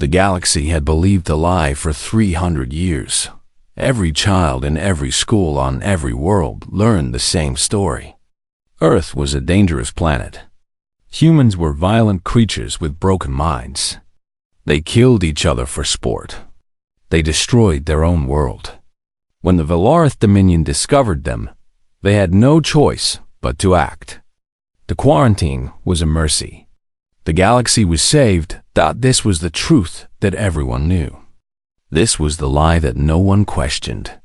The galaxy had believed the lie for 300 years. Every child in every school on every world learned the same story. Earth was a dangerous planet. Humans were violent creatures with broken minds. They killed each other for sport. They destroyed their own world. When the Valarth Dominion discovered them, they had no choice but to act. The quarantine was a mercy. The galaxy was saved. This was the truth that everyone knew. This was the lie that no one questioned.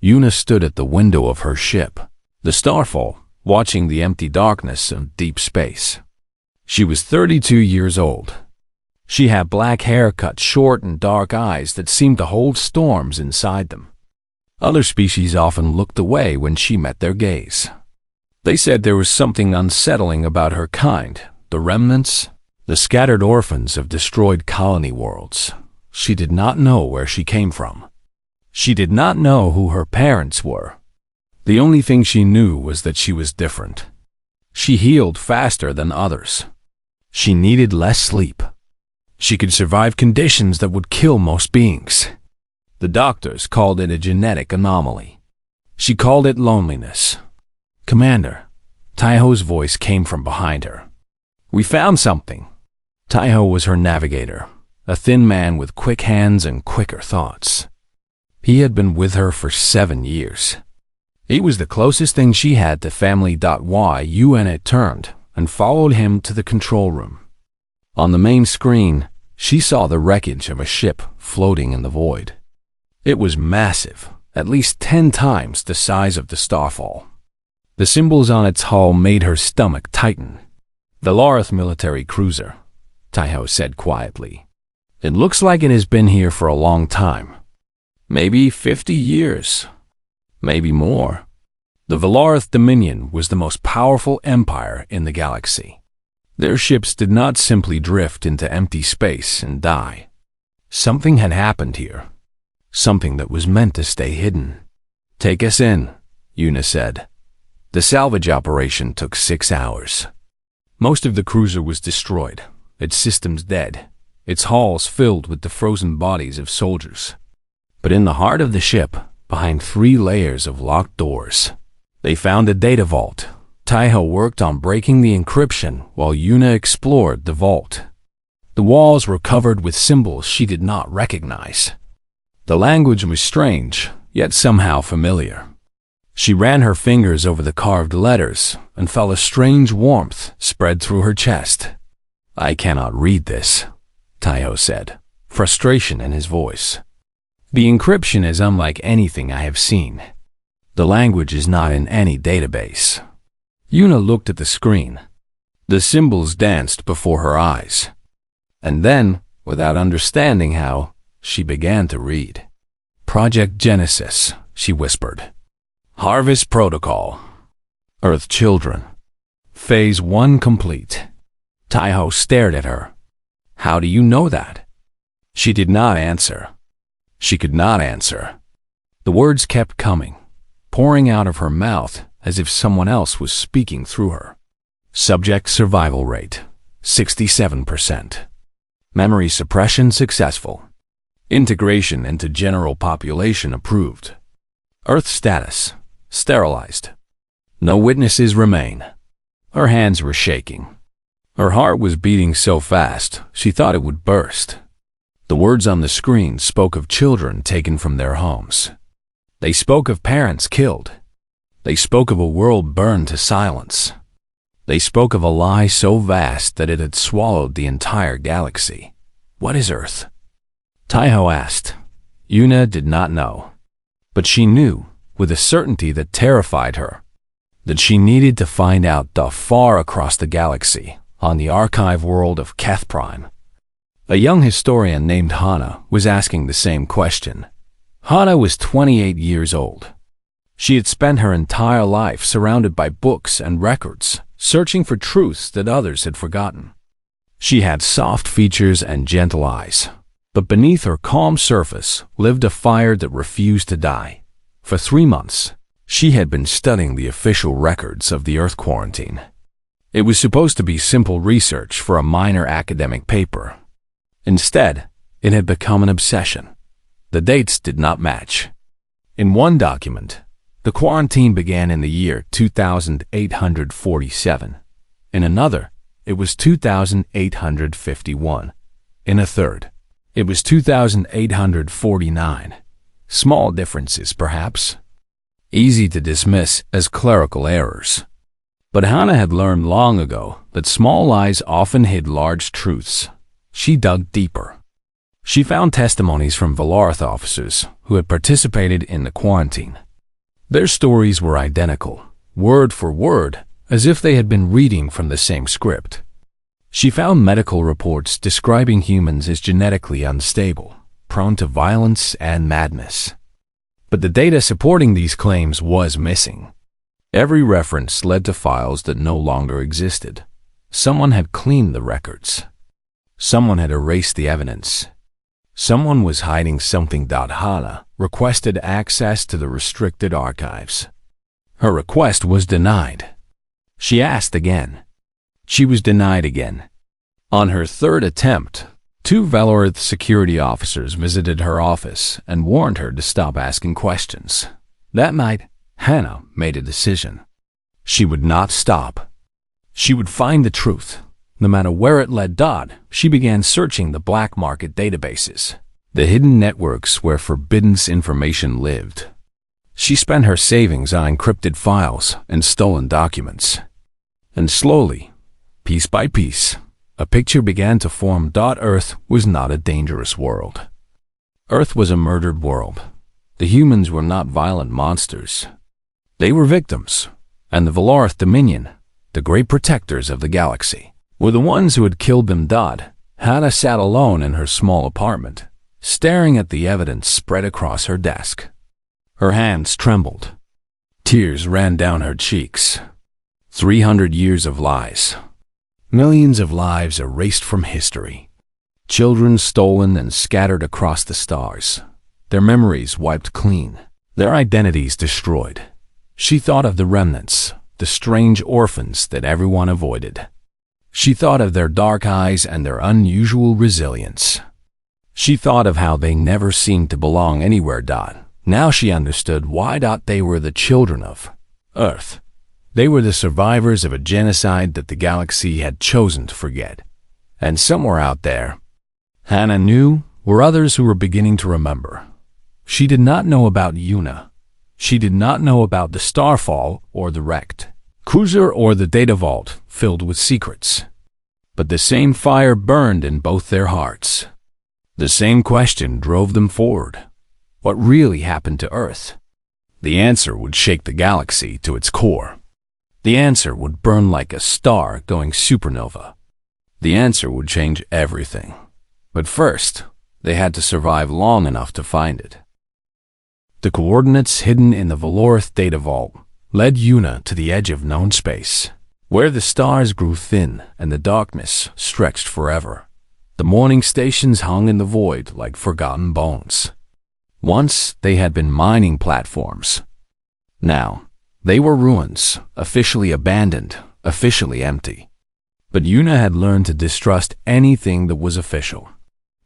Una stood at the window of her ship, the Starfall, watching the empty darkness of deep space. She was 32 years old. She had black hair cut short and dark eyes that seemed to hold storms inside them. Other species often looked away when she met their gaze. They said there was something unsettling about her kind, the remnants, the scattered orphans of destroyed colony worlds. She did not know where she came from. She did not know who her parents were. The only thing she knew was that she was different. She healed faster than others. She needed less sleep. She could survive conditions that would kill most beings. The doctors called it a genetic anomaly. She called it loneliness. "Commander," Taiho's voice came from behind her. "We found something." Taiho was her navigator, a thin man with quick hands and quicker thoughts. He had been with her for 7 years. He was the closest thing she had to family. Una turned and followed him to the control room. On the main screen, she saw the wreckage of a ship floating in the void. It was massive, at least 10 times the size of the Starfall. The symbols on its hull made her stomach tighten. "The Larth military cruiser," Taiho said quietly. "It looks like it has been here for a long time. Maybe 50 years. Maybe more." The Valarth Dominion was the most powerful empire in the galaxy. Their ships did not simply drift into empty space and die. Something had happened here. Something that was meant to stay hidden. "Take us in," Una said. The salvage operation took 6 hours. Most of the cruiser was destroyed, its systems dead, its halls filled with the frozen bodies of soldiers. But in the heart of the ship, behind 3 layers of locked doors, they found a data vault. Taiho worked on breaking the encryption while Una explored the vault. The walls were covered with symbols she did not recognize. The language was strange, yet somehow familiar. She ran her fingers over the carved letters and felt a strange warmth spread through her chest. "I cannot read this," Taiho said, frustration in his voice. "The encryption is unlike anything I have seen. The language is not in any database." Una looked at the screen. The symbols danced before her eyes. And then, without understanding how, she began to read. "Project Genesis," she whispered. "Harvest Protocol. Earth Children. Phase 1 complete." Taiho stared at her. "How do you know that?" She did not answer. She could not answer. The words kept coming, pouring out of her mouth as if someone else was speaking through her. Subject survival rate, 67%. Memory suppression successful. Integration into general population approved. Earth status, sterilized. No witnesses remain. Her hands were shaking. Her heart was beating so fast, she thought it would burst. The words on the screen spoke of children taken from their homes. They spoke of parents killed. They spoke of a world burned to silence. They spoke of a lie so vast that it had swallowed the entire galaxy. "What is Earth?" Taiho asked. Una did not know. But she knew, with a certainty that terrified her, that she needed to find out far across the galaxy, on the archive world of Keth Prime. A young historian named Hana was asking the same question. Hana was 28 years old. She had spent her entire life surrounded by books and records, searching for truths that others had forgotten. She had soft features and gentle eyes, but beneath her calm surface lived a fire that refused to die. For 3 months, she had been studying the official records of the Earth quarantine. It was supposed to be simple research for a minor academic paper. Instead, It had become an obsession. The dates did not match. In one document, the quarantine began in the year 2847. In another, it was 2851. In a third, it was 2849. Small differences, perhaps. Easy to dismiss as clerical errors. But Hannah had learned long ago that small lies often hid large truths. She dug deeper. She found testimonies from Valarth officers who had participated in the quarantine. Their stories were identical, word for word, as if they had been reading from the same script. She found medical reports describing humans as genetically unstable, prone to violence and madness. But the data supporting these claims was missing. Every reference led to files that no longer existed. Someone had cleaned the records. Someone had erased the evidence. Someone was hiding something. Hannah requested access to the restricted archives. Her request was denied. She asked again. She was denied again. On her third attempt, 2 Valarth security officers visited her office and warned her to stop asking questions. That night, Hannah made a decision. She would not stop. She would find the truth. No matter where it led. She began searching the black market databases, the hidden networks where forbidden information lived. She spent her savings on encrypted files and stolen documents. And slowly, piece by piece, a picture began to form. Earth was not a dangerous world. Earth was a murdered world. The humans were not violent monsters. They were victims, and the Valarth Dominion, the great protectors of the galaxy, were the ones who had killed them. Hannah sat alone in her small apartment, staring at the evidence spread across her desk. Her hands trembled. Tears ran down her cheeks. 300 years of lies. Millions of lives erased from history. Children stolen and scattered across the stars. Their memories wiped clean. Their identities destroyed. She thought of the remnants, the strange orphans that everyone avoided. She thought of their dark eyes and their unusual resilience. She thought of how they never seemed to belong anywhere. Now she understood why. They were the children of Earth. They were the survivors of a genocide that the galaxy had chosen to forget. And somewhere out there, Hannah knew, were others who were beginning to remember. She did not know about Yuna. She did not know about the Starfall or the wrecked cruiser or the data vault filled with secrets. But the same fire burned in both their hearts. The same question drove them forward. What really happened to Earth? The answer would shake the galaxy to its core. The answer would burn like a star going supernova. The answer would change everything. But first, they had to survive long enough to find it. The coordinates hidden in the Valarth data vault led Yuna to the edge of known space, where the stars grew thin and the darkness stretched forever. The morning stations hung in the void like forgotten bones. Once they had been mining platforms. Now, they were ruins, officially abandoned, officially empty. But Yuna had learned to distrust anything that was official.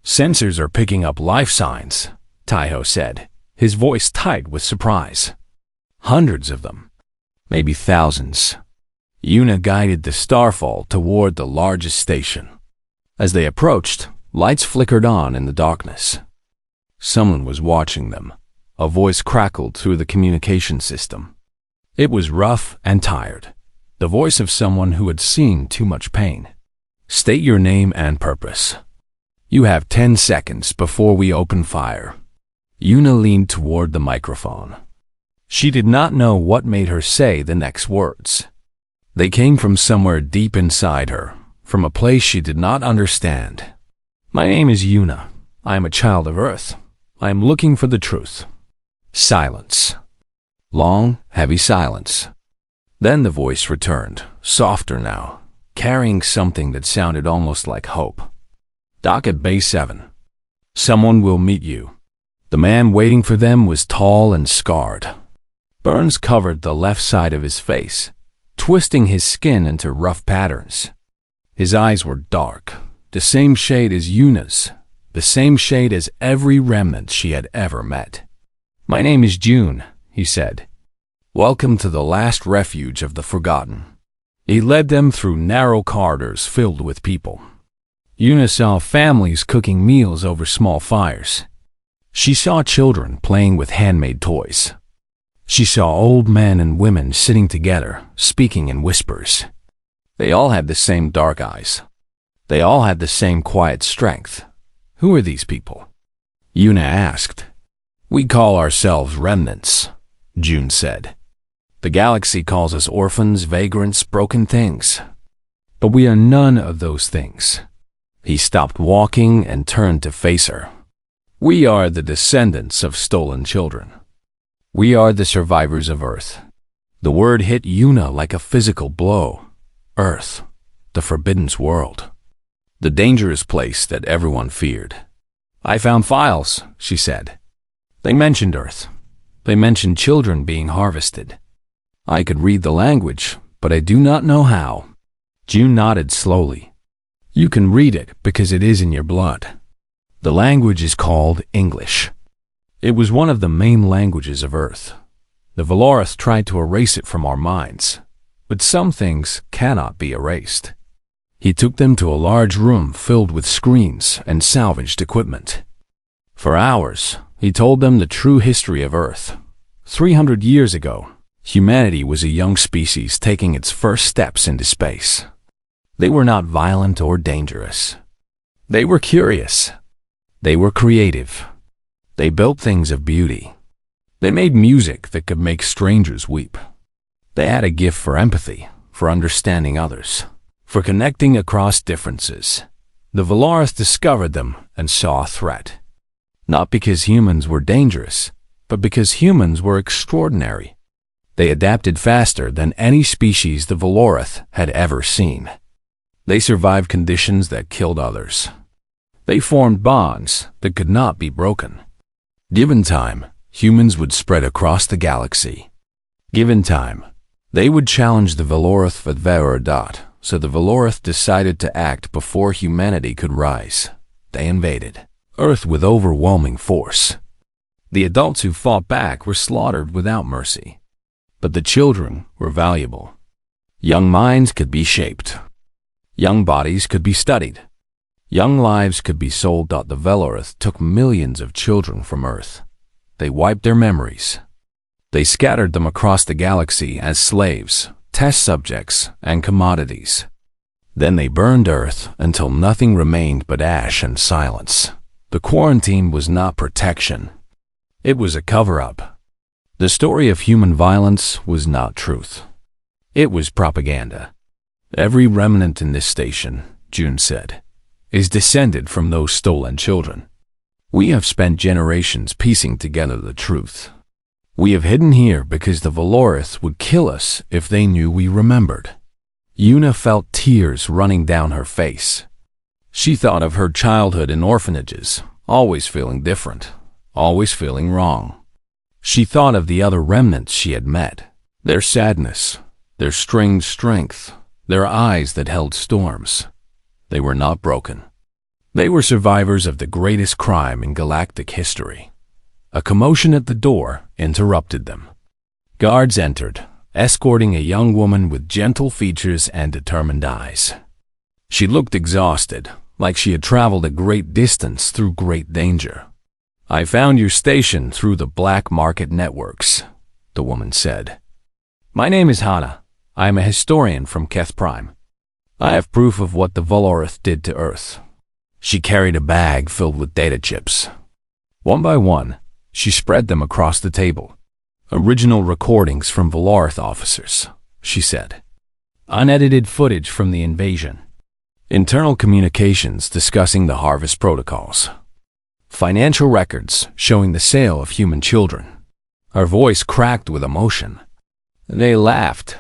Sensors are picking up life signs, Taiho said, his voice tight with surprise. Hundreds of them, maybe thousands. Yuna guided the Starfall toward the largest station. As they approached, lights flickered on in the darkness. Someone was watching them. A voice crackled through the communication system. It was rough and tired, the voice of someone who had seen too much pain. State your name and purpose. You have 10 seconds before we open fire. Yuna leaned toward the microphone. She did not know what made her say the next words. They came from somewhere deep inside her, from a place she did not understand. My name is Yuna. I am a child of Earth. I am looking for the truth. Silence. Long, heavy silence. Then the voice returned, softer now, carrying something that sounded almost like hope. Dock at Bay 7. Someone will meet you. The man waiting for them was tall and scarred. Burns covered the left side of his face, twisting his skin into rough patterns. His eyes were dark, the same shade as Yuna's, the same shade as every remnant she had ever met. "My name is June," he said. "Welcome to the last refuge of the forgotten." He led them through narrow corridors filled with people. Yuna saw families cooking meals over small fires. She saw children playing with handmade toys. She saw old men and women sitting together, speaking in whispers. They all had the same dark eyes. They all had the same quiet strength. "Who are these people?" Yuna asked. "We call ourselves remnants," June said. "The galaxy calls us orphans, vagrants, broken things. But we are none of those things." He stopped walking and turned to face her. "We are the descendants of stolen children. We are the survivors of Earth." The word hit Yuna like a physical blow. Earth, the forbidden world, the dangerous place that everyone feared. "I found files," she said. "They mentioned Earth. They mentioned children being harvested. I could read the language, but I do not know how." June nodded slowly. "You can read it because it is in your blood. The language is called English. It was one of the main languages of Earth. The Valorith tried to erase it from our minds, but some things cannot be erased." He took them to a large room filled with screens and salvaged equipment. For hours, he told them the true history of Earth. 300 years ago, humanity was a young species taking its first steps into space. They were not violent or dangerous. They were curious. They were creative. They built things of beauty. They made music that could make strangers weep. They had a gift for empathy, for understanding others, for connecting across differences. The Valorith discovered them and saw a threat. Not because humans were dangerous, but because humans were extraordinary. They adapted faster than any species the Valorith had ever seen. They survived conditions that killed others. They formed bonds that could not be broken. Given time, humans would spread across the galaxy. Given time, they would challenge the Valorith with Verodot, so the Valorith decided to act before humanity could rise. They invaded Earth with overwhelming force. The adults who fought back were slaughtered without mercy. But the children were valuable. Young minds could be shaped. Young bodies could be studied. Young lives could be sold. The Valorith took millions of children from Earth. They wiped their memories. They scattered them across the galaxy as slaves, test subjects, and commodities. Then they burned Earth until nothing remained but ash and silence. The quarantine was not protection. It was a cover-up. The story of human violence was not truth. It was propaganda. "Every remnant in this station," June said, "is descended from those stolen children. We have spent generations piecing together the truth. We have hidden here because the Valorith would kill us if they knew we remembered." Yuna felt tears running down her face. She thought of her childhood in orphanages, always feeling different, always feeling wrong. She thought of the other remnants she had met, their sadness, their strange strength, their eyes that held storms. They were not broken. They were survivors of the greatest crime in galactic history. A commotion at the door interrupted them. Guards entered, escorting a young woman with gentle features and determined eyes. She looked exhausted, like she had traveled a great distance through great danger. "I found your station through the black market networks," the woman said. "My name is Hana. I am a historian from Keth Prime. I have proof of what the Valorith did to Earth." She carried a bag filled with data chips. One by one, she spread them across the table. "Original recordings from Valorith officers," she said. "Unedited footage from the invasion. Internal communications discussing the harvest protocols. Financial records showing the sale of human children." Her voice cracked with emotion. They laughed.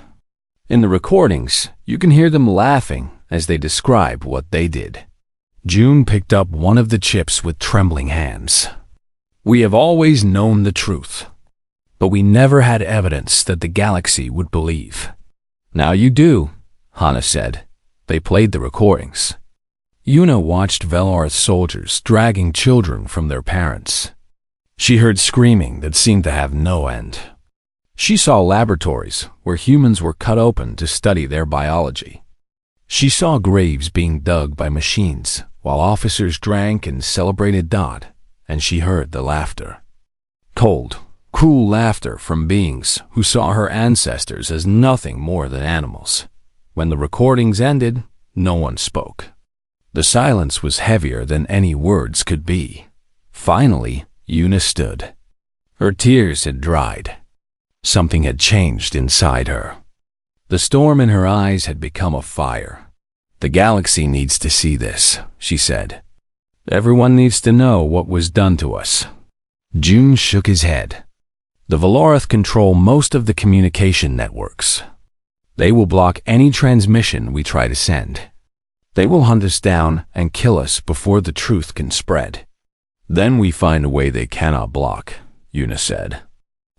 In the recordings, you can hear them laughing as they describe what they did. June picked up one of the chips with trembling hands. "We have always known the truth, but we never had evidence that the galaxy would believe." "Now you do," Hana said. They played the recordings. Una watched Valor's soldiers dragging children from their parents. She heard screaming that seemed to have no end. She saw laboratories where humans were cut open to study their biology. She saw graves being dug by machines while officers drank and celebrated Dot, and she heard the laughter. Cold, cruel laughter from beings who saw her ancestors as nothing more than animals. When the recordings ended, no one spoke. The silence was heavier than any words could be. Finally, Una stood. Her tears had dried. Something had changed inside her. The storm in her eyes had become a fire. The galaxy needs to see this, she said. Everyone needs to know what was done to us. June shook his head. The Valorith control most of the communication networks. They will block any transmission we try to send. They will hunt us down and kill us before the truth can spread. Then we find a way they cannot block, Una said.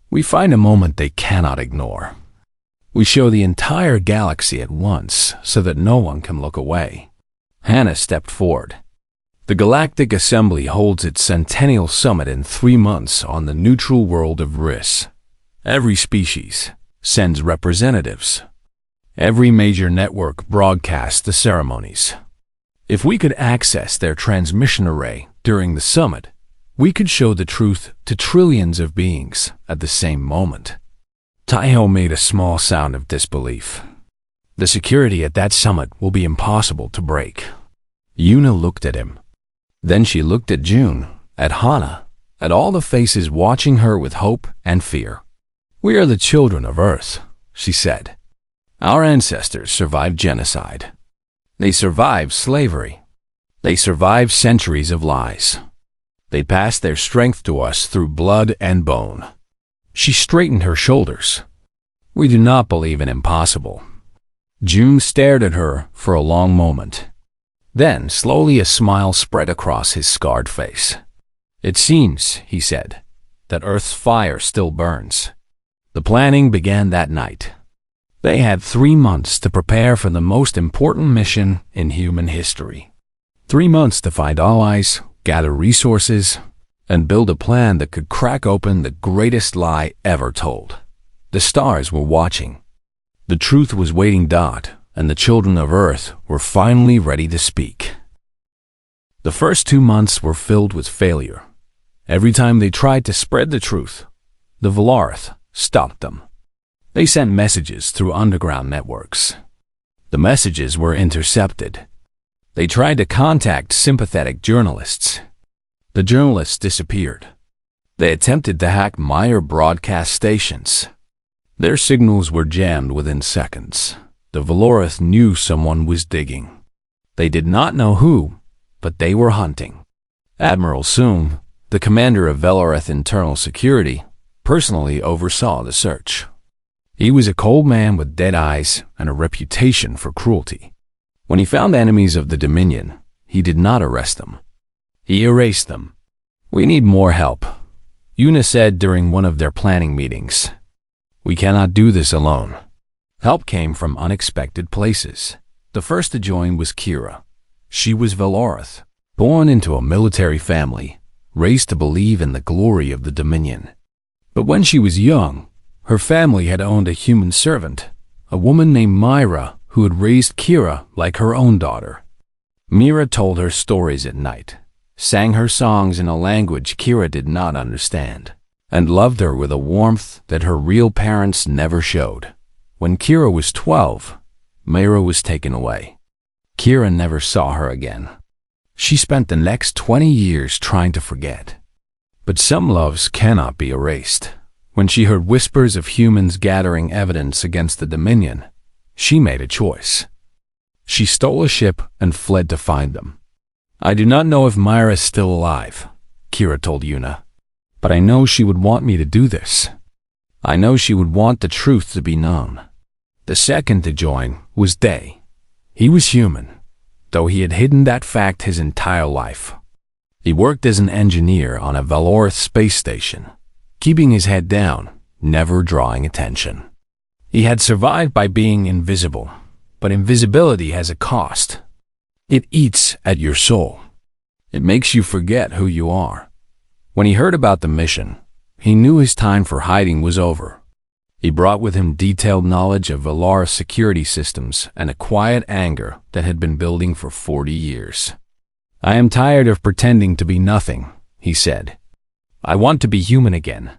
We find a moment they cannot ignore. We show the entire galaxy at once so that no one can look away. Hannah stepped forward. The Galactic Assembly holds its centennial summit in 3 months on the neutral world of Riss. Every species sends representatives. Every major network broadcasts the ceremonies. If we could access their transmission array during the summit, we could show the truth to trillions of beings at the same moment. Taiho made a small sound of disbelief. The security at that summit will be impossible to break. Una looked at him. Then she looked at June, at Hana, at all the faces watching her with hope and fear. We are the children of Earth, she said. Our ancestors survived genocide. They survived slavery. They survived centuries of lies. They passed their strength to us through blood and bone. She straightened her shoulders. We do not believe in impossible. June stared at her for a long moment. Then, slowly a smile spread across his scarred face. It seems, he said, that Earth's fire still burns. The planning began that night. They had 3 months to prepare for the most important mission in human history. 3 months to find allies, gather resources, and build a plan that could crack open the greatest lie ever told. The stars were watching. The truth was waiting Dot, and the children of Earth were finally ready to speak. The first 2 months were filled with failure. Every time they tried to spread the truth, the Valorith stopped them. They sent messages through underground networks. The messages were intercepted. They tried to contact sympathetic journalists. The journalists disappeared. They attempted to hack Meyer broadcast stations. Their signals were jammed within seconds. The Valorith knew someone was digging. They did not know who, but they were hunting. Admiral Soong, the commander of Valorith Internal Security, personally oversaw the search. He was a cold man with dead eyes and a reputation for cruelty. When he found enemies of the Dominion, he did not arrest them. He erased them. We need more help, Una said during one of their planning meetings. We cannot do this alone. Help came from unexpected places. The first to join was Kira. She was Valorith, born into a military family, raised to believe in the glory of the Dominion. But when she was young, her family had owned a human servant, a woman named Myra who had raised Kira like her own daughter. Mira told her stories at night, sang her songs in a language Kira did not understand, and loved her with a warmth that her real parents never showed. When Kira was 12, Myra was taken away. Kira never saw her again. She spent the next 20 years trying to forget. But some loves cannot be erased. When she heard whispers of humans gathering evidence against the Dominion, she made a choice. She stole a ship and fled to find them. I do not know if Myra is still alive, Kira told Una, but I know she would want me to do this. I know she would want the truth to be known. The second to join was Day. He was human, though he had hidden that fact his entire life. He worked as an engineer on a Valorith space station, keeping his head down, never drawing attention. He had survived by being invisible, but invisibility has a cost. It eats at your soul. It makes you forget who you are. When he heard about the mission, he knew his time for hiding was over. He brought with him detailed knowledge of Valara's security systems and a quiet anger that had been building for 40 years. "I am tired of pretending to be nothing," he said. "I want to be human again."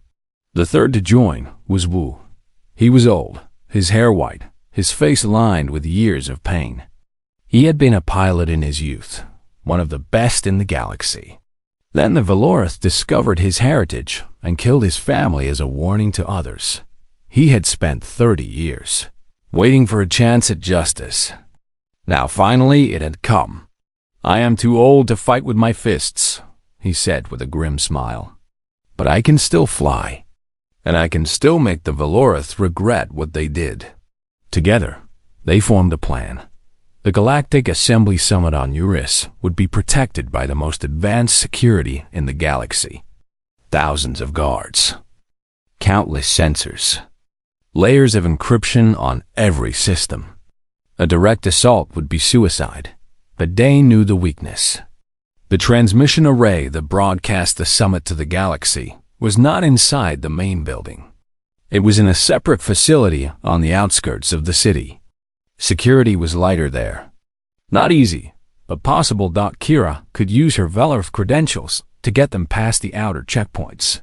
The third to join was Wu. He was old, his hair white, his face lined with years of pain. He had been a pilot in his youth, one of the best in the galaxy. Then the Valorith discovered his heritage and killed his family as a warning to others. He had spent 30 years waiting for a chance at justice. Now finally it had come. "I am too old to fight with my fists," he said with a grim smile. "But I can still fly, and I can still make the Valorith regret what they did." Together, they formed a plan. The Galactic Assembly Summit on Eurus would be protected by the most advanced security in the galaxy. Thousands of guards, countless sensors, layers of encryption on every system. A direct assault would be suicide, but they knew the weakness. The transmission array that broadcast the summit to the galaxy was not inside the main building. It was in a separate facility on the outskirts of the city. Security was lighter there. Not easy, but possible. Kira could use her Valorith credentials to get them past the outer checkpoints.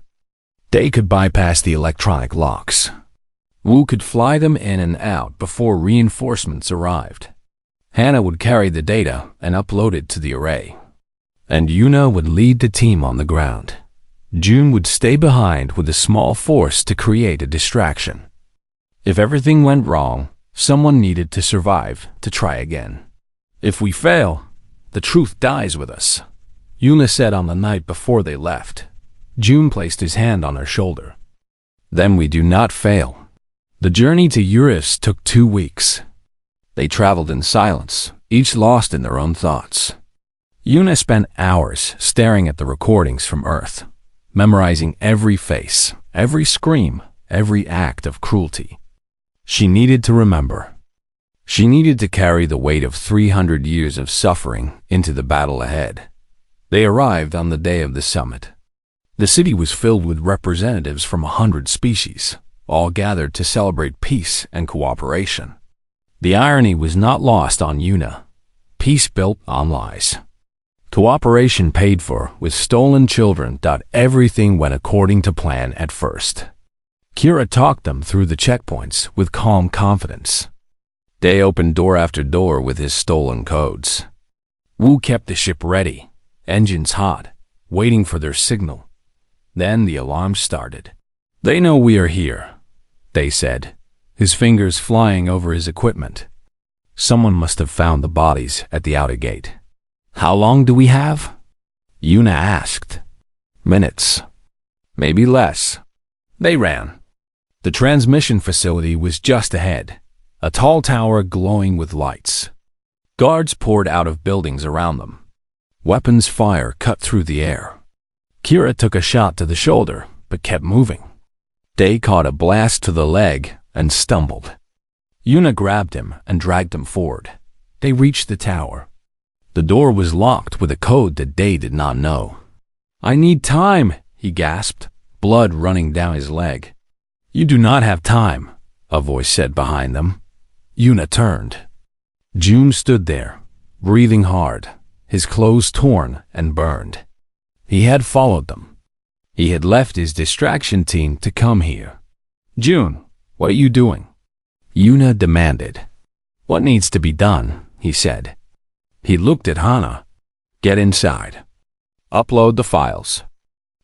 They could bypass the electronic locks. Wu could fly them in and out before reinforcements arrived. Hannah would carry the data and upload it to the array. And Yuna would lead the team on the ground. June would stay behind with a small force to create a distraction. If everything went wrong, someone needed to survive to try again. "If we fail, the truth dies with us," Yuna said on the night before they left. June placed his hand on her shoulder. "Then we do not fail." The journey to Eurus took 2 weeks. They traveled in silence, each lost in their own thoughts. Yuna spent hours staring at the recordings from Earth, memorizing every face, every scream, every act of cruelty. She needed to remember. She needed to carry the weight of 300 years of suffering into the battle ahead. They arrived on the day of the summit. The city was filled with representatives from 100 species, all gathered to celebrate peace and cooperation. The irony was not lost on Yuna. Peace built on lies. Cooperation paid for with stolen children. Everything went according to plan at first. Kira talked them through the checkpoints with calm confidence. Day opened door after door with his stolen codes. Wu kept the ship ready, engines hot, waiting for their signal. Then the alarm started. "They know we are here," they said, his fingers flying over his equipment. Someone must have found the bodies at the outer gate. "How long do we have?" Yuna asked. "Minutes. Maybe less." They ran. The transmission facility was just ahead, a tall tower glowing with lights. Guards poured out of buildings around them. Weapons fire cut through the air. Kira took a shot to the shoulder, but kept moving. Day caught a blast to the leg and stumbled. Yuna grabbed him and dragged him forward. They reached the tower. The door was locked with a code that Day did not know. "I need time," he gasped, blood running down his leg. "You do not have time," a voice said behind them. Yuna turned. June stood there, breathing hard, his clothes torn and burned. He had followed them. He had left his distraction team to come here. "June, what are you doing?" Yuna demanded. "What needs to be done?" he said. He looked at Hana. "Get inside. Upload the files.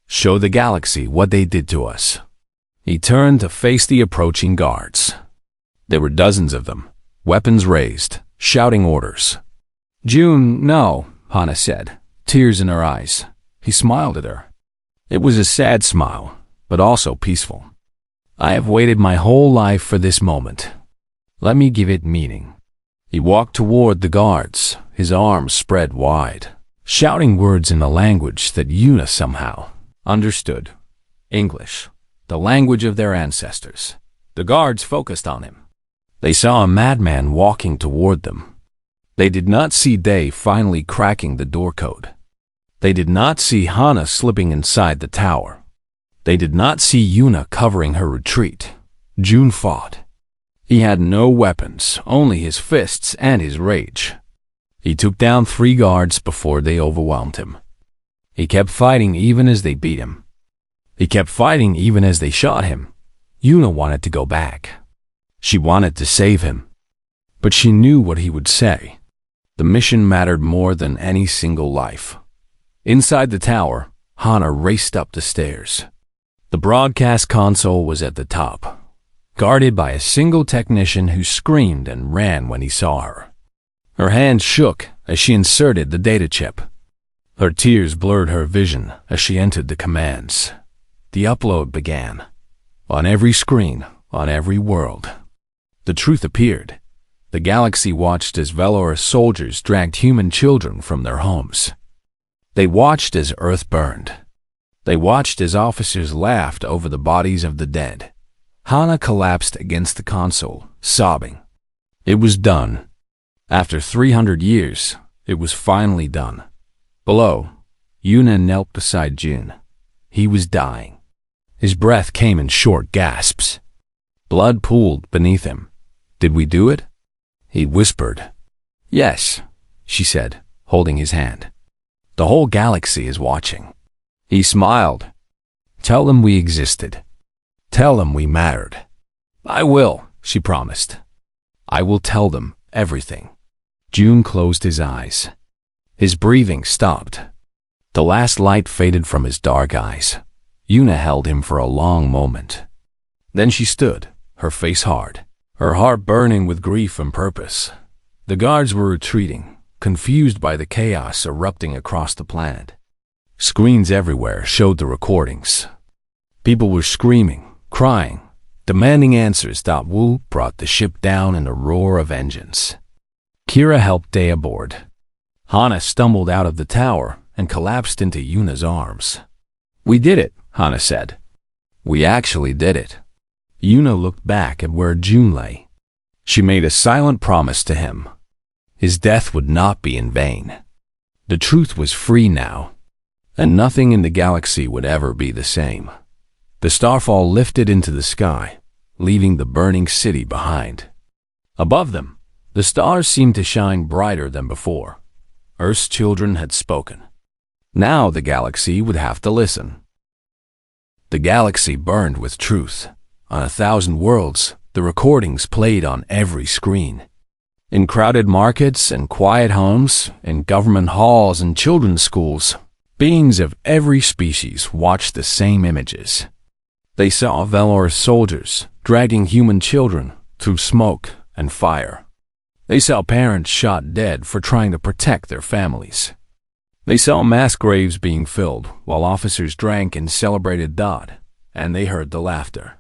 Show the galaxy what they did to us." He turned to face the approaching guards. There were dozens of them, weapons raised, shouting orders. "June, no," Hana said, tears in her eyes. He smiled at her. It was a sad smile, but also peaceful. "I have waited my whole life for this moment. Let me give it meaning." He walked toward the guards, his arms spread wide, shouting words in a language that Yuna somehow understood. English, the language of their ancestors. The guards focused on him. They saw a madman walking toward them. They did not see Day finally cracking the door code. They did not see Hana slipping inside the tower. They did not see Yuna covering her retreat. June fought. He had no weapons, only his fists and his rage. He took down 3 guards before they overwhelmed him. He kept fighting even as they beat him. He kept fighting even as they shot him. Yuna wanted to go back. She wanted to save him. But she knew what he would say. The mission mattered more than any single life. Inside the tower, Hana raced up the stairs. The broadcast console was at the top, guarded by a single technician who screamed and ran when he saw her. Her hand shook as she inserted the data chip. Her tears blurred her vision as she entered the commands. The upload began. On every screen, on every world. The truth appeared. The galaxy watched as Velour soldiers dragged human children from their homes. They watched as Earth burned. They watched as officers laughed over the bodies of the dead. Hana collapsed against the console, sobbing. It was done. After 300 years, it was finally done. Below, Yuna knelt beside June. He was dying. His breath came in short gasps. Blood pooled beneath him. Did we do it? He whispered. Yes, she said, holding his hand. The whole galaxy is watching. He smiled. Tell them we existed. Tell them we mattered. I will, she promised. I will tell them everything. June closed his eyes. His breathing stopped. The last light faded from his dark eyes. Yuna held him for a long moment. Then she stood, her face hard, her heart burning with grief and purpose. The guards were retreating, confused by the chaos erupting across the planet. Screens everywhere showed the recordings. People were screaming, crying, demanding answers. Wu brought the ship down in a roar of engines. Kira helped Day aboard. Hana stumbled out of the tower and collapsed into Yuna's arms. We did it, Hana said. We actually did it. Yuna looked back at where June lay. She made a silent promise to him. His death would not be in vain. The truth was free now, and nothing in the galaxy would ever be the same. The starfall lifted into the sky, leaving the burning city behind. Above them, the stars seemed to shine brighter than before. Earth's children had spoken. Now the galaxy would have to listen. The galaxy burned with truth. On 1,000 worlds, the recordings played on every screen. In crowded markets and quiet homes, in government halls and children's schools, beings of every species watched the same images. They saw Velour soldiers dragging human children through smoke and fire. They saw parents shot dead for trying to protect their families. They saw mass graves being filled while officers drank and celebrated Dodd, and they heard the laughter.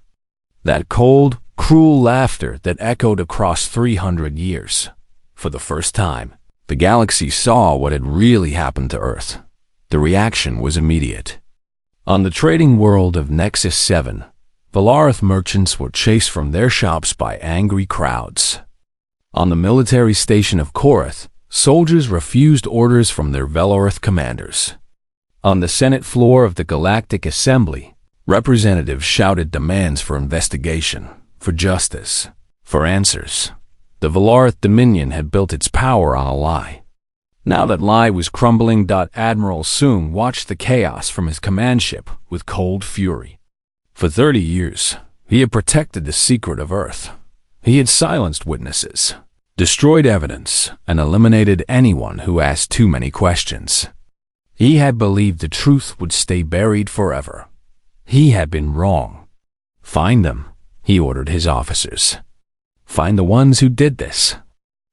That cold, cruel laughter that echoed across 300 years. For the first time, the galaxy saw what had really happened to Earth. The reaction was immediate. On the trading world of Nexus 7, Velarith merchants were chased from their shops by angry crowds. On the military station of Korath, soldiers refused orders from their Velarith commanders. On the Senate floor of the Galactic Assembly, representatives shouted demands for investigation, for justice, for answers. The Velarith Dominion had built its power on a lie. Now that lie was crumbling, Admiral Soong watched the chaos from his command ship with cold fury. For 30 years, he had protected the secret of Earth. He had silenced witnesses, destroyed evidence, and eliminated anyone who asked too many questions. He had believed the truth would stay buried forever. He had been wrong. Find them, he ordered his officers. Find the ones who did this.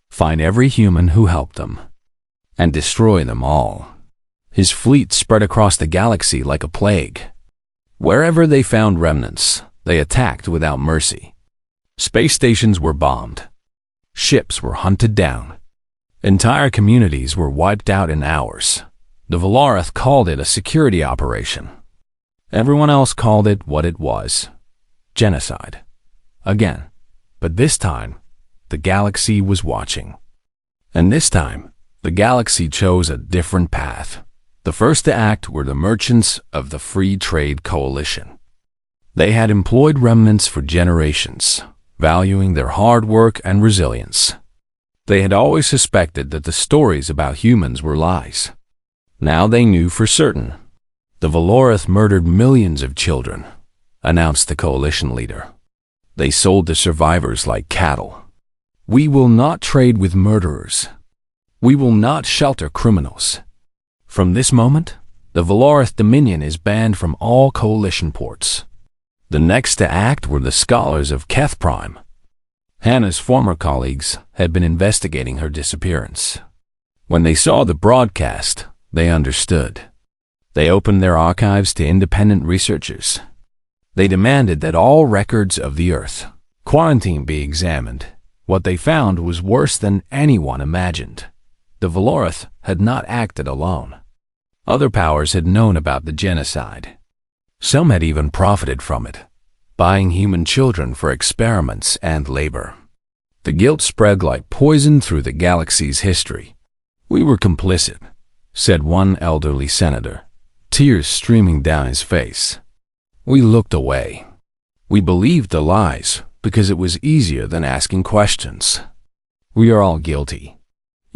Find every human who helped them. And destroy them all. His fleet spread across the galaxy like a plague. Wherever they found remnants, they attacked without mercy. Space stations were bombed. Ships were hunted down. Entire communities were wiped out in hours. The Velarith called it a security operation. Everyone else called it what it was. Genocide. Again. But this time, the galaxy was watching. And this time, the galaxy chose a different path. The first to act were the merchants of the Free Trade Coalition. They had employed remnants for generations, valuing their hard work and resilience. They had always suspected that the stories about humans were lies. Now they knew for certain. The Valorith murdered millions of children, announced the coalition leader. They sold the survivors like cattle. We will not trade with murderers. We will not shelter criminals. From this moment, the Valorith Dominion is banned from all coalition ports. The next to act were the scholars of Keth Prime. Hannah's former colleagues had been investigating her disappearance. When they saw the broadcast, they understood. They opened their archives to independent researchers. They demanded that all records of the Earth quarantine be examined. What they found was worse than anyone imagined. The Valorith had not acted alone. Other powers had known about the genocide. Some had even profited from it, buying human children for experiments and labor. The guilt spread like poison through the galaxy's history. We were complicit, said one elderly senator, tears streaming down his face. We looked away. We believed the lies because it was easier than asking questions. We are all guilty.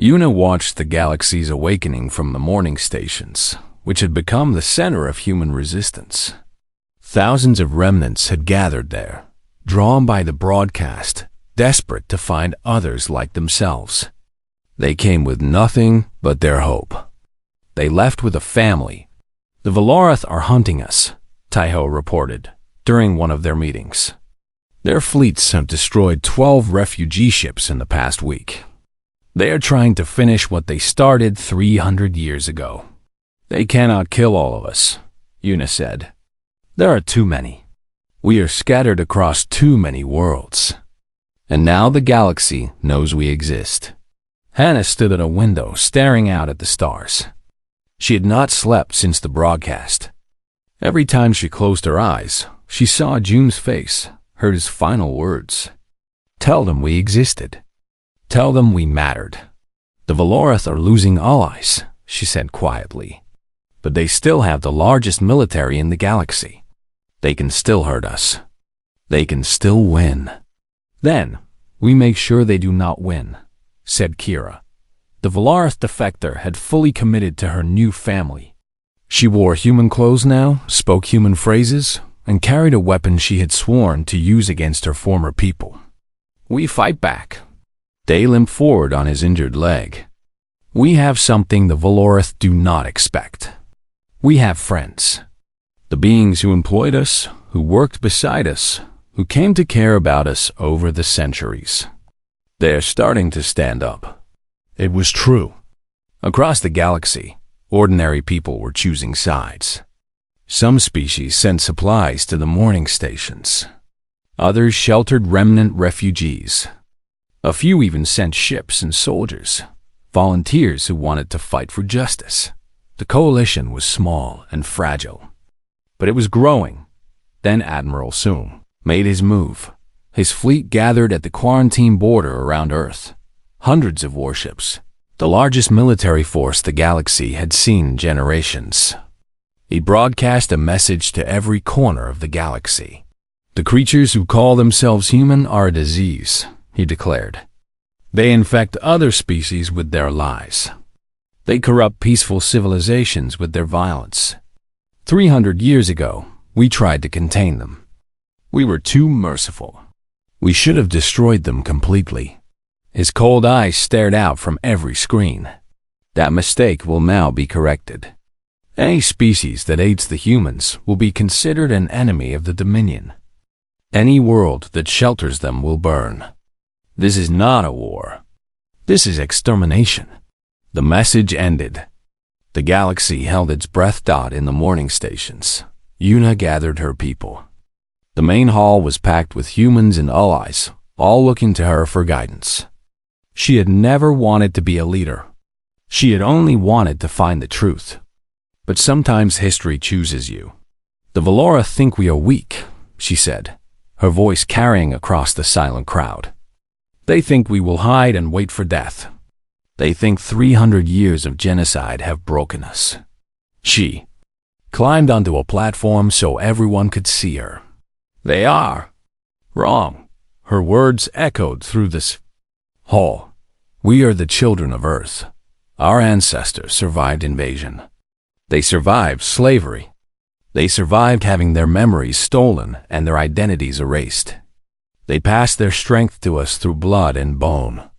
Una watched the galaxy's awakening from the morning stations, which had become the center of human resistance. Thousands of remnants had gathered there, drawn by the broadcast, desperate to find others like themselves. They came with nothing but their hope. They left with a family. The Valorith are hunting us, Taiho reported, during one of their meetings. Their fleets have destroyed 12 refugee ships in the past week. They are trying to finish what they started 300 years ago. They cannot kill all of us, Una said. There are too many. We are scattered across too many worlds. And now the galaxy knows we exist. Hannah stood at a window staring out at the stars. She had not slept since the broadcast. Every time she closed her eyes, she saw June's face, heard his final words. Tell them we existed. Tell them we mattered. The Valorith are losing allies, she said quietly. But they still have the largest military in the galaxy. They can still hurt us. They can still win. Then, we make sure they do not win, said Kira. The Valorith defector had fully committed to her new family. She wore human clothes now, spoke human phrases, and carried a weapon she had sworn to use against her former people. We fight back. Day limped forward on his injured leg. We have something the Valorith do not expect. We have friends. The beings who employed us, who worked beside us, who came to care about us over the centuries. They are starting to stand up. It was true. Across the galaxy, ordinary people were choosing sides. Some species sent supplies to the morning stations. Others sheltered remnant refugees. A few even sent ships and soldiers, volunteers who wanted to fight for justice. The coalition was small and fragile, but it was growing. Then Admiral Soong made his move. His fleet gathered at the quarantine border around Earth. Hundreds of warships, the largest military force the galaxy had seen in generations. He broadcast a message to every corner of the galaxy. The creatures who call themselves human are a disease, he declared. They infect other species with their lies. They corrupt peaceful civilizations with their violence. 300 years ago, we tried to contain them. We were too merciful. We should have destroyed them completely. His cold eyes stared out from every screen. That mistake will now be corrected. Any species that aids the humans will be considered an enemy of the Dominion. Any world that shelters them will burn. This is not a war. This is extermination. The message ended. The galaxy held its breath. In the morning stations, Una gathered her people. The main hall was packed with humans and allies, all looking to her for guidance. She had never wanted to be a leader. She had only wanted to find the truth. But sometimes history chooses you. The Valorith think we are weak, she said, her voice carrying across the silent crowd. They think we will hide and wait for death. They think 300 years of genocide have broken us. She climbed onto a platform so everyone could see her. They are wrong. Her words echoed through this hall. We are the children of Earth. Our ancestors survived invasion. They survived slavery. They survived having their memories stolen and their identities erased. They passed their strength to us through blood and bone,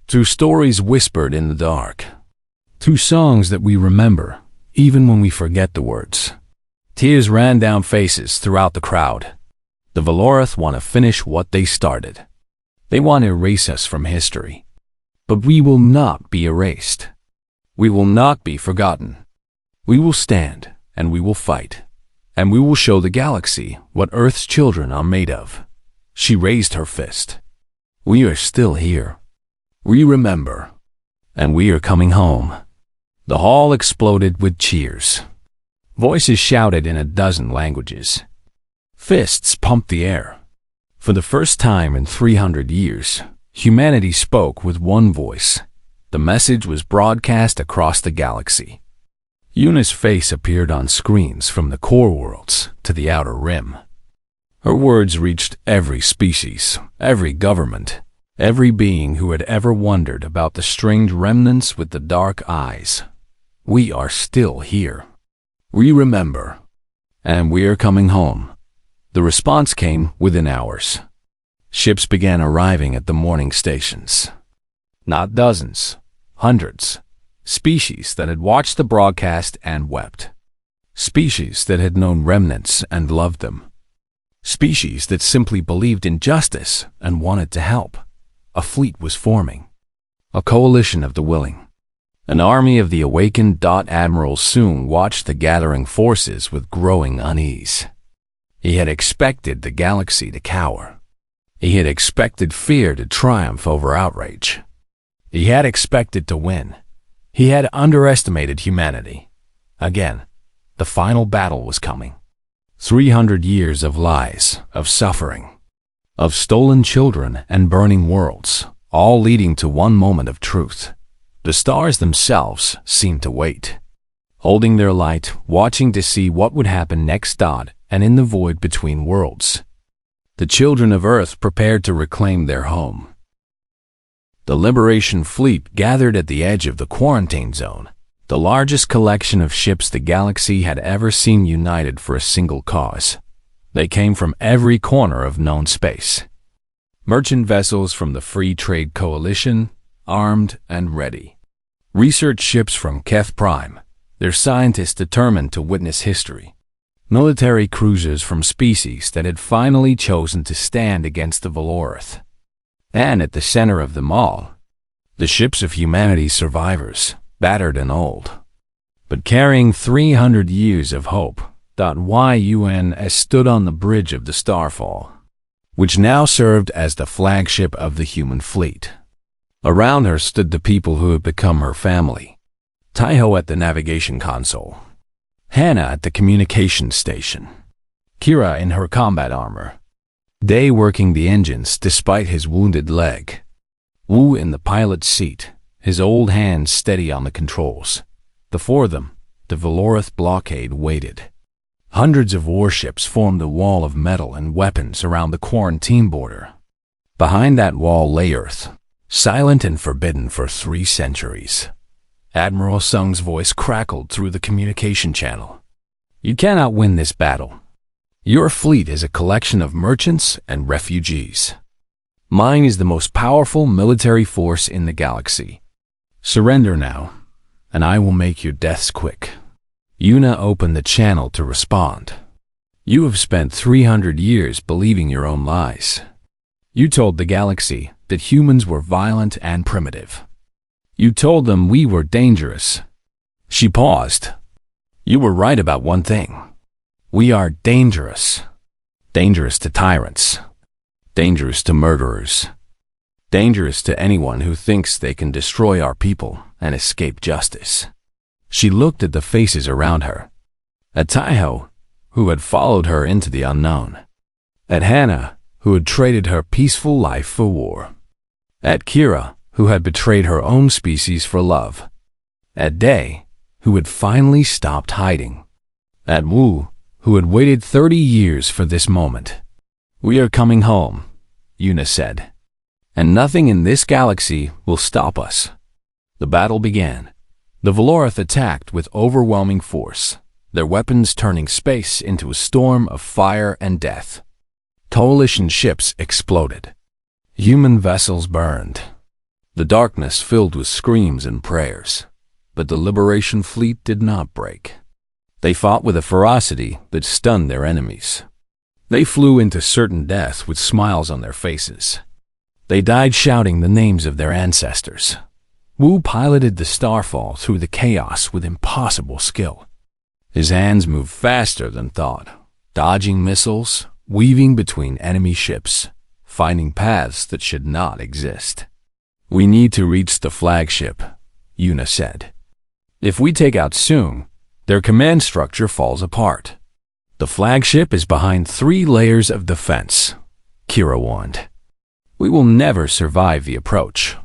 through stories whispered in the dark, through songs that we remember, even when we forget the words. Tears ran down faces throughout the crowd. The Valoroth want to finish what they started. They want to erase us from history. But we will not be erased. We will not be forgotten. We will stand, and we will fight, and we will show the galaxy what Earth's children are made of. She raised her fist. We are still here. We remember, and we are coming home. The hall exploded with cheers. Voices shouted in a dozen languages. Fists pumped the air. For the first time in 300 years, humanity spoke with one voice. The message was broadcast across the galaxy. Yuna's face appeared on screens from the core worlds to the outer rim. Her words reached every species, every government, every being who had ever wondered about the strange remnants with the dark eyes. We are still here. We remember, and we are coming home. The response came within hours. Ships began arriving at the morning stations. Not dozens, hundreds. Species that had watched the broadcast and wept. Species that had known remnants and loved them. Species that simply believed in justice and wanted to help. A fleet was forming. A coalition of the willing. An army of the awakened. Admiral soon watched the gathering forces with growing unease. He had expected the galaxy to cower. He had expected fear to triumph over outrage. He had expected to win. He had underestimated humanity. Again, the final battle was coming. 300 years of lies, of suffering, of stolen children and burning worlds, all leading to one moment of truth. The stars themselves seemed to wait, holding their light, watching to see what would happen next. And in the void between worlds, the children of Earth prepared to reclaim their home. The Liberation Fleet gathered at the edge of the quarantine zone, the largest collection of ships the galaxy had ever seen united for a single cause. They came from every corner of known space. Merchant vessels from the Free Trade Coalition, armed and ready. Research ships from Keth Prime, their scientists determined to witness history. Military cruisers from species that had finally chosen to stand against the Valoroth. And at the center of them all, the ships of humanity's survivors, battered and old, but carrying 300 years of hope. Yuns stood on the bridge of the Starfall, which now served as the flagship of the human fleet. Around her stood the people who had become her family. Taiho at the navigation console. Hannah at the communications station. Kira in her combat armor. Day working the engines despite his wounded leg. Wu in the pilot's seat, his old hands steady on the controls. Before them, the Valoroth blockade waited. Hundreds of warships formed a wall of metal and weapons around the quarantine border. Behind that wall lay Earth, silent and forbidden for 3 centuries. Admiral Sung's voice crackled through the communication channel. You cannot win this battle. Your fleet is a collection of merchants and refugees. Mine is the most powerful military force in the galaxy. Surrender now, and I will make your deaths quick. Yuna opened the channel to respond. You have spent 300 years believing your own lies. You told the galaxy that humans were violent and primitive. You told them we were dangerous. She paused. You were right about one thing. We are dangerous. Dangerous to tyrants. Dangerous to murderers. Dangerous to anyone who thinks they can destroy our people and escape justice. She looked at the faces around her. At Taiho, who had followed her into the unknown. At Hannah, who had traded her peaceful life for war. At Kira, who had betrayed her own species for love. At Day, who had finally stopped hiding. At Wu, who had waited 30 years for this moment. "We are coming home," Yuna said. "And nothing in this galaxy will stop us." The battle began. The Valorith attacked with overwhelming force, their weapons turning space into a storm of fire and death. Coalition ships exploded. Human vessels burned. The darkness filled with screams and prayers. But the Liberation Fleet did not break. They fought with a ferocity that stunned their enemies. They flew into certain death with smiles on their faces. They died shouting the names of their ancestors. Wu piloted the Starfall through the chaos with impossible skill. His hands moved faster than thought, dodging missiles, weaving between enemy ships, finding paths that should not exist. "We need to reach the flagship," Yuna said. "If we take out Soong, their command structure falls apart. The flagship is behind 3 layers of defense," Kira warned. "We will never survive the approach."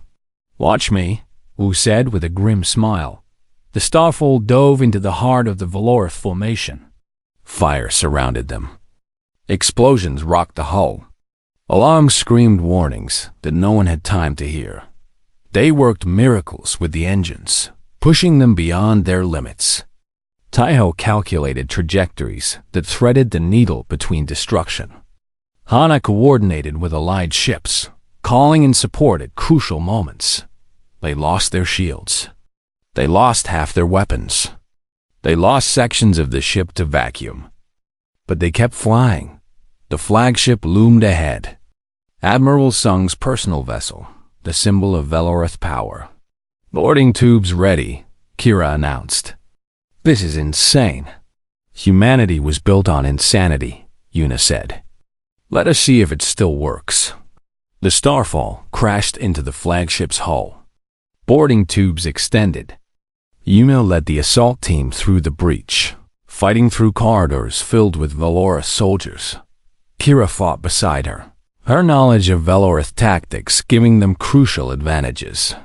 "Watch me," Wu said with a grim smile. The Starfall dove into the heart of the Valorith formation. Fire surrounded them. Explosions rocked the hull. Alarms screamed warnings that no one had time to hear. They worked miracles with the engines, pushing them beyond their limits. Taiho calculated trajectories that threaded the needle between destruction. Hana coordinated with allied ships, calling in support at crucial moments. They lost their shields. They lost half their weapons. They lost sections of the ship to vacuum. But they kept flying. The flagship loomed ahead. Admiral Sung's personal vessel, the symbol of Valorith power. "Boarding tubes ready," Kira announced. "This is insane." "Humanity was built on insanity," Yuna said. "Let us see if it still works." The Starfall crashed into the flagship's hull. Boarding tubes extended. Yuna led the assault team through the breach, fighting through corridors filled with Valorith soldiers. Kira fought beside her, her knowledge of Valorith tactics giving them crucial advantages.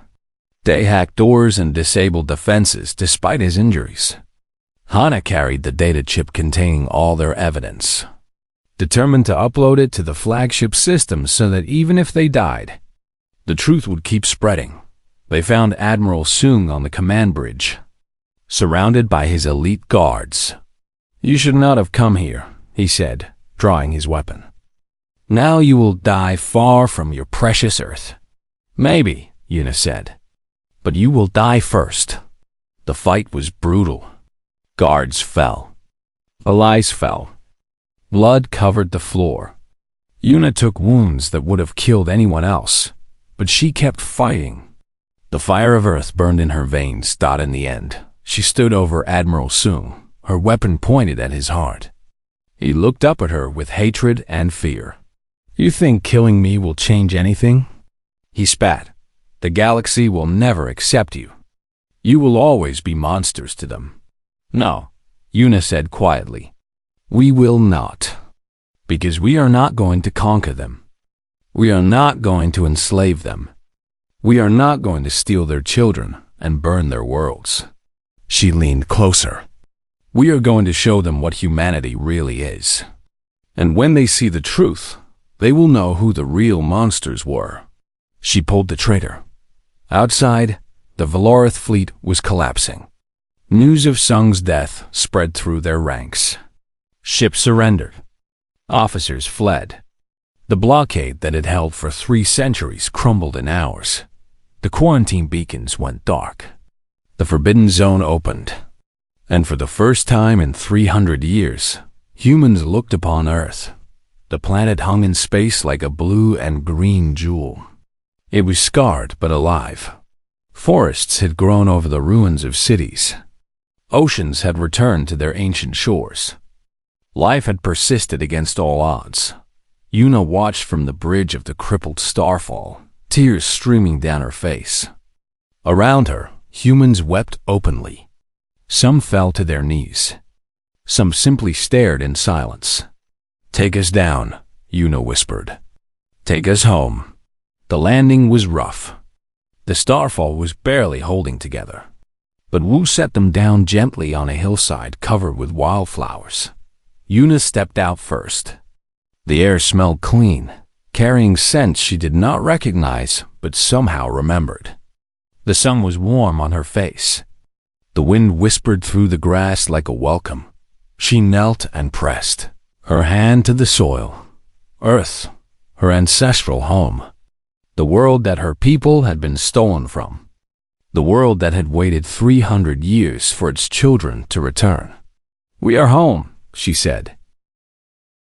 They hacked doors and disabled defenses despite his injuries. Hana carried the data chip containing all their evidence, determined to upload it to the flagship system so that even if they died, the truth would keep spreading. They found Admiral Soong on the command bridge, surrounded by his elite guards. "You should not have come here," he said, drawing his weapon. "Now you will die far from your precious Earth." "Maybe," Yuna said, "but you will die first." The fight was brutal. Guards fell. Allies fell. Blood covered the floor. Yuna took wounds that would have killed anyone else, but she kept fighting. The fire of Earth burned in her veins. In the end, she stood over Admiral Soong, her weapon pointed at his heart. He looked up at her with hatred and fear. "You think killing me will change anything?" He spat. "The galaxy will never accept you. You will always be monsters to them." "No," Yuna said quietly. "We will not. Because we are not going to conquer them. We are not going to enslave them. We are not going to steal their children and burn their worlds." She leaned closer. "We are going to show them what humanity really is. And when they see the truth, they will know who the real monsters were." She pulled the trigger. Outside, the Valorith fleet was collapsing. News of Sung's death spread through their ranks. Ships surrendered. Officers fled. The blockade that had held for 3 centuries crumbled in hours. The quarantine beacons went dark. The Forbidden Zone opened. And for the first time in 300 years, humans looked upon Earth. The planet hung in space like a blue and green jewel. It was scarred but alive. Forests had grown over the ruins of cities. Oceans had returned to their ancient shores. Life had persisted against all odds. Yuna watched from the bridge of the crippled Starfall, tears streaming down her face. Around her, humans wept openly. Some fell to their knees. Some simply stared in silence. "Take us down," Yuna whispered. "Take us home." The landing was rough. The starfall was barely holding together. But Wu set them down gently on a hillside covered with wildflowers. Yuna stepped out first. The air smelled clean, carrying scents she did not recognize but somehow remembered. The sun was warm on her face. The wind whispered through the grass like a welcome. She knelt and pressed her hand to the soil. Earth, her ancestral home. The world that her people had been stolen from. The world that had waited 300 years for its children to return. "We are home," she said.